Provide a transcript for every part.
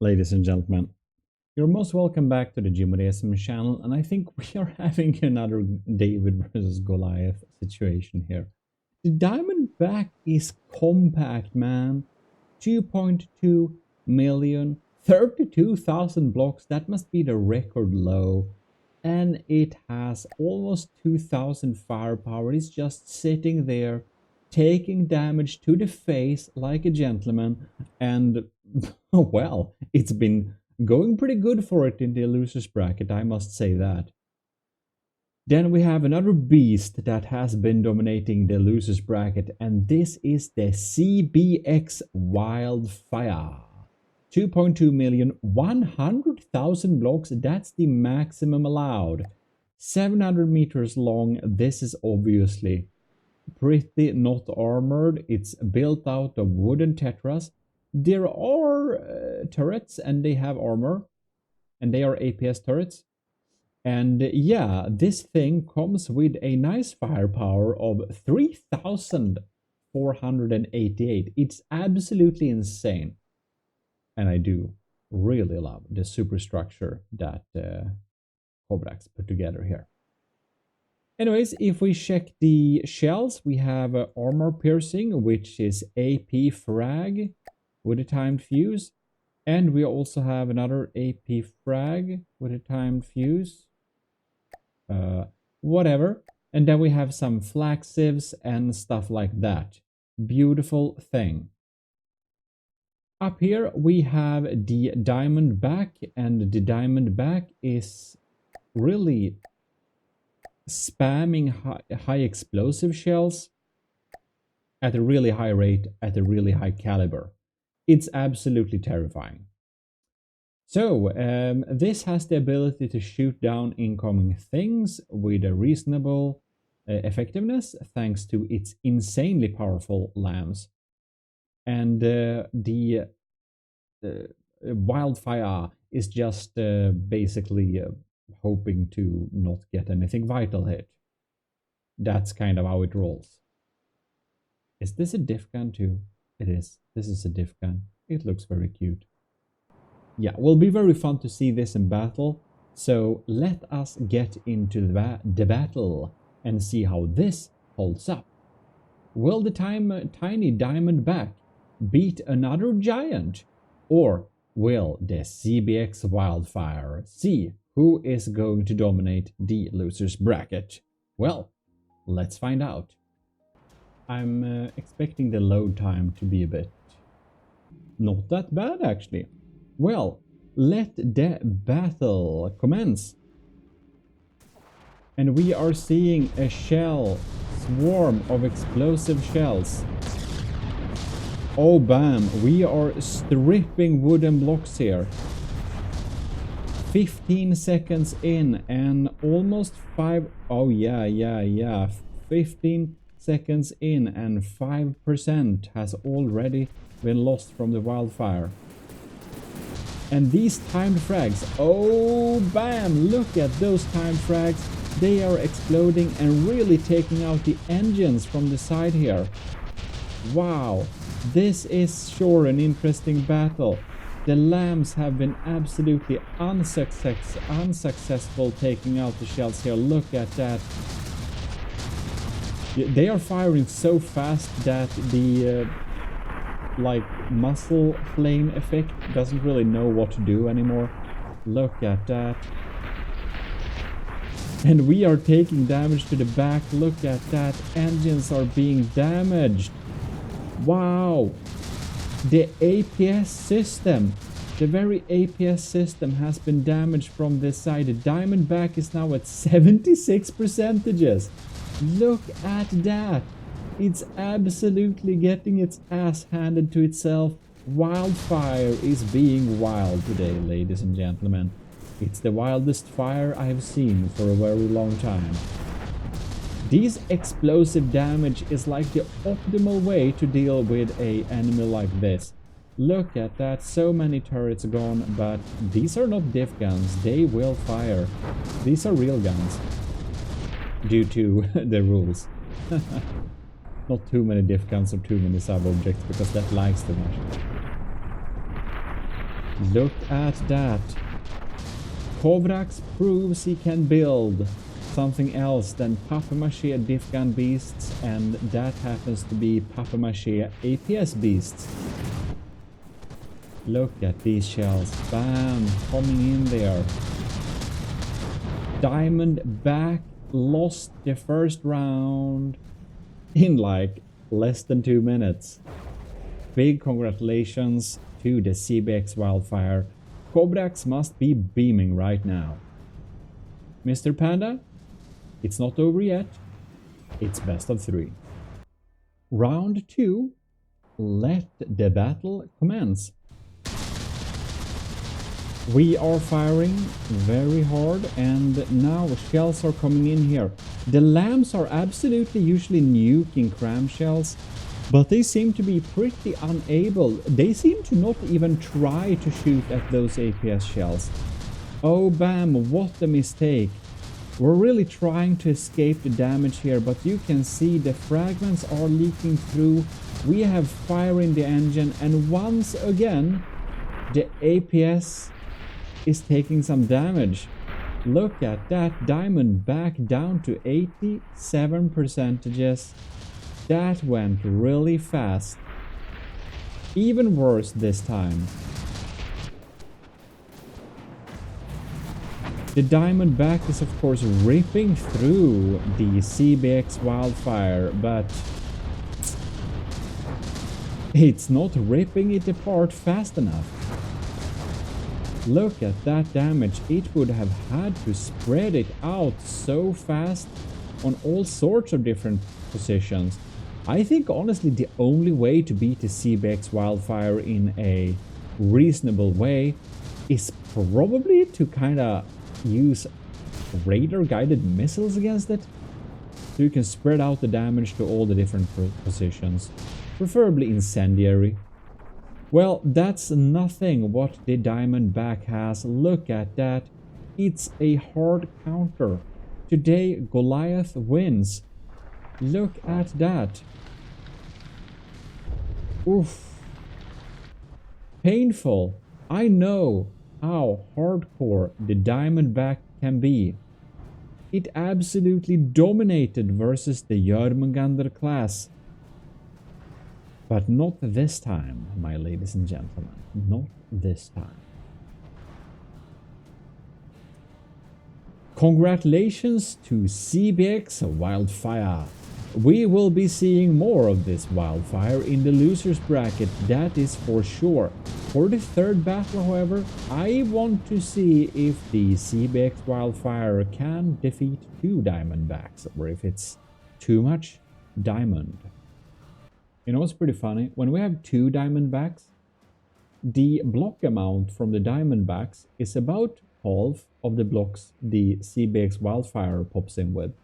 Ladies and gentlemen, you're most welcome back to the GMODISM channel, and I think we are having another David versus Goliath situation here. The Diamondback is compact, man. 2.2 million, 32,000 blocks, that must be the record low. And it has almost 2,000 firepower. It's just sitting there, taking damage to the face like a gentleman, and well, it's been going pretty good for it in the losers bracket, I must say that. Then we have another beast that has been dominating the losers bracket, and this is the CBX Wildfire. 2.2 million, 100,000 blocks, that's the maximum allowed. 700 meters long, this is obviously pretty not armored. It's built out of wooden tetras. There are turrets and they have armor, and they are APS turrets. And yeah, this thing comes with a nice firepower of 3,488. It's absolutely insane. And I do really love the superstructure that Kobrax put together here. Anyways, if we check the shells, we have armor piercing, which is AP frag with a timed fuse. And we also have another AP frag with a timed fuse. Whatever. And then we have some flak sieves and stuff like that. Beautiful thing. Up here we have the Diamondback, and the Diamondback is really spamming high explosive shells at a really high rate, at a really high caliber. It's absolutely terrifying. So, this has the ability to shoot down incoming things with a reasonable effectiveness thanks to its insanely powerful lambs. And the Wildfire is just basically hoping to not get anything vital hit. That's kind of how it rolls. Is this a diff gun too? It is. This is a diff gun. It looks very cute. Yeah, will be very fun to see this in battle. So let us get into the battle and see how this holds up. Will the tiny Diamondback beat another giant? Or will the CBX Wildfire see who is going to dominate the losers bracket? Well, let's find out. I'm expecting the load time to be a bit not that bad, actually. Well, let the battle commence. And we are seeing a swarm of explosive shells. Oh, bam, we are stripping wooden blocks here. 15 seconds in and almost 15 seconds in and 5% has already been lost from the Wildfire. And these timed frags, oh bam, look at those timed frags. They are exploding and really taking out the engines from the side here. Wow, this is sure an interesting battle. The lambs have been absolutely unsuccessful taking out the shells here. Look at that. They are firing so fast that the like muzzle flame effect doesn't really know what to do anymore. Look at that. And we are taking damage to the back. Look at that. Engines are being damaged. Wow. The APS system, the very APS system has been damaged from this side. The Diamondback is now at 76%. Look at that. It's absolutely getting its ass handed to itself. Wildfire is being wild today, ladies and gentlemen. It's the wildest fire I have seen for a very long time. This explosive damage is like the optimal way to deal with an enemy like this. Look at that, so many turrets gone, but these are not diff guns, they will fire. These are real guns. Due to the rules. Not too many diff guns or too many subobjects, because that lags too much. Look at that. Kovrax proves he can build something else than papier-mâché diff gun beasts, and that happens to be papier-mâché APS beasts. Look at these shells. Bam! Coming in there. Diamondback lost the first round in like less than 2 minutes. Big congratulations to the CBX Wildfire. Kovrax must be beaming right now. Mr. Panda, it's not over yet. It's best of 3. Round 2. Let the battle commence. We are firing very hard, and now shells are coming in here. The lambs are absolutely usually nuking cram shells, but they seem to be pretty unable. They seem to not even try to shoot at those APS shells. Oh bam, what a mistake. We're really trying to escape the damage here, but you can see the fragments are leaking through. We have fire in the engine, and once again the APS is taking some damage. Look at that, Diamondback down to 87%. That went really fast. Even worse this time. The Diamondback is of course ripping through the CBX Wildfire, but it's not ripping it apart fast enough. Look at that damage. It would have had to spread it out so fast on all sorts of different positions. I think honestly the only way to beat the CBX Wildfire in a reasonable way is probably to kind of use radar guided missiles against it, so you can spread out the damage to all the different positions, preferably incendiary. Well, that's nothing what the Diamondback has. Look at that. It's a hard counter. Today Goliath wins. Look at that. Oof. Painful. I know how hardcore the Diamondback can be. It absolutely dominated versus the Jormungandr class. But not this time, my ladies and gentlemen. Not this time. Congratulations to CBX Wildfire. We will be seeing more of this Wildfire in the losers bracket, that is for sure. For the third battle, however, I want to see if the CBX Wildfire can defeat 2 Diamondbacks, or if it's too much diamond. You know what's pretty funny? When we have 2 Diamondbacks, the block amount from the Diamondbacks is about half of the blocks the CBX Wildfire pops in with.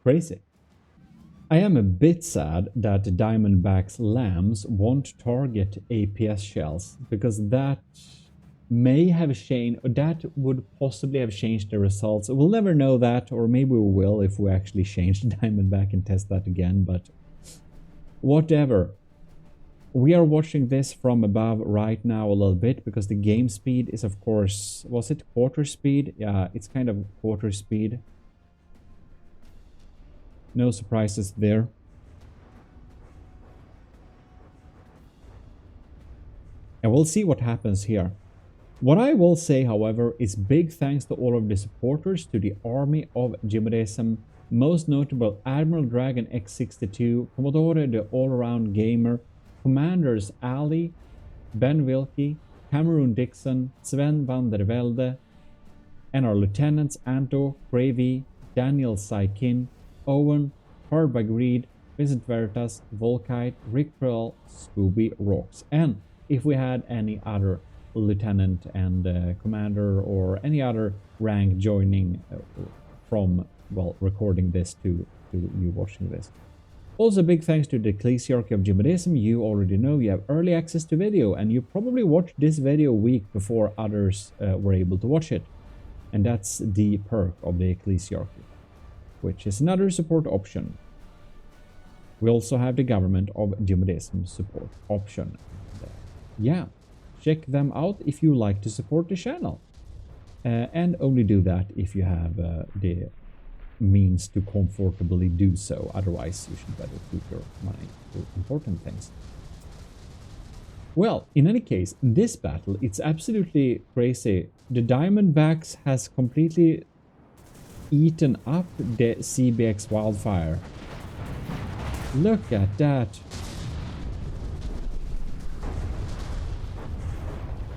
Crazy. I am a bit sad that the Diamondback's lambs won't target APS shells, because that may have changed, or that would possibly have changed the results. We'll never know that, or maybe we will if we actually change the Diamondback and test that again, but whatever. We are watching this from above right now a little bit, because the game speed is of course, was it quarter speed? Yeah, it's kind of quarter speed. No surprises there. And we'll see what happens here. What I will say, however, is big thanks to all of the supporters to the army of GMODISM. Most notable Admiral Dragon X62, Commodore the All-Around Gamer, Commanders Ali, Ben Wilkie, Cameron Dixon, Sven van der Velde, and our Lieutenants Anto, Gravy, Daniel Saikin, Owen, Harbagreed, Vincent Veritas, Volkite, Rick Pearl, Scooby Rocks. And if we had any other lieutenant and commander or any other rank joining from, well, recording this to you watching this. Also, big thanks to the Ecclesiarchy of GMODISM. You already know you have early access to video, and you probably watched this video a week before others were able to watch it. And that's the perk of the Ecclesiarchy, which is another support option. We also have the Government of GMODISM support option. Yeah, check them out if you like to support the channel. And only do that if you have the means to comfortably do so. Otherwise, you should better keep your money to important things. Well, in any case, in this battle, it's absolutely crazy. The Diamondbacks has completely eaten up the CBX Wildfire. Look at that.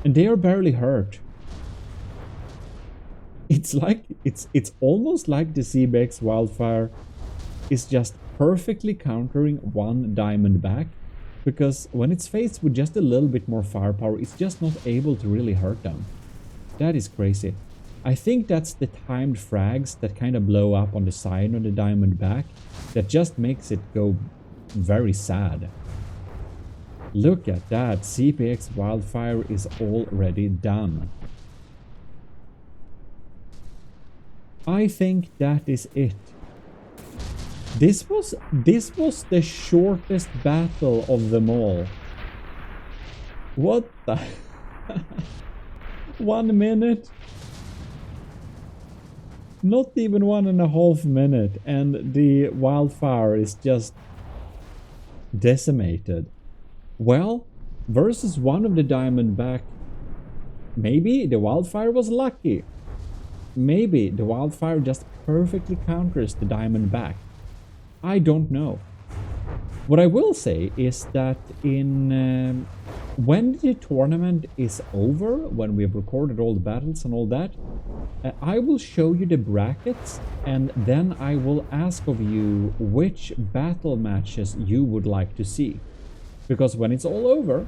And they are barely hurt. It's like, it's almost like the CBX Wildfire is just perfectly countering one Diamondback, because when it's faced with just a little bit more firepower, it's just not able to really hurt them. That is crazy. I think that's the timed frags that kind of blow up on the side of the Diamondback that just makes it go very sad. Look at that, CBX Wildfire is already done. I think that is it. This was the shortest battle of them all. What the 1 minute? Not even 1.5 minutes, and the Wildfire is just decimated. Well, versus one of the Diamondback, maybe the Wildfire was lucky. Maybe the Wildfire just perfectly counters the Diamondback. I don't know. What I will say is that in when the tournament is over, when we have recorded all the battles and all that, I will show you the brackets, and then I will ask of you which battle matches you would like to see. Because when it's all over,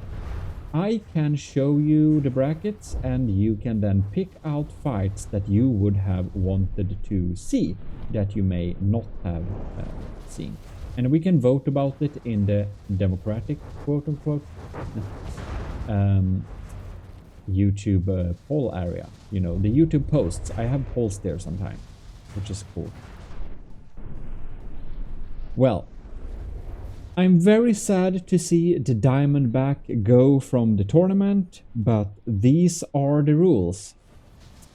I can show you the brackets, and you can then pick out fights that you would have wanted to see that you may not have seen. And we can vote about it in the democratic, quote-unquote, YouTube poll area. You know, the YouTube posts. I have polls there sometimes, which is cool. Well, I'm very sad to see the Diamondback go from the tournament, but these are the rules.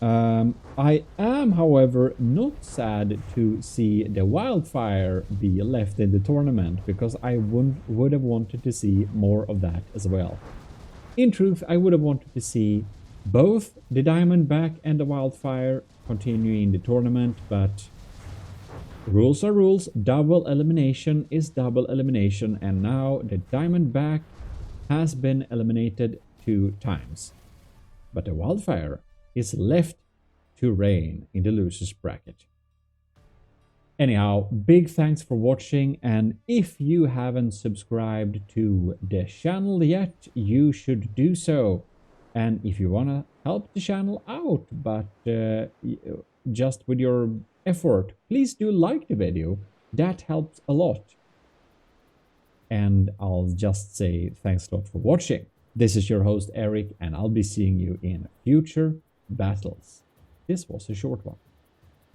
I am, however, not sad to see the Wildfire be left in the tournament, because I would have wanted to see more of that as well. In truth, I would have wanted to see both the Diamondback and the Wildfire continuing the tournament, but rules are rules. Double elimination is double elimination, and now the Diamondback has been eliminated 2 times. But the Wildfire is left to reign in the losers bracket. Anyhow, big thanks for watching, and if you haven't subscribed to the channel yet, you should do so. And if you wanna help the channel out, but just with your effort, please do like the video. That helps a lot. And I'll just say thanks a lot for watching. This is your host Eric, and I'll be seeing you in future battles. This was a short one.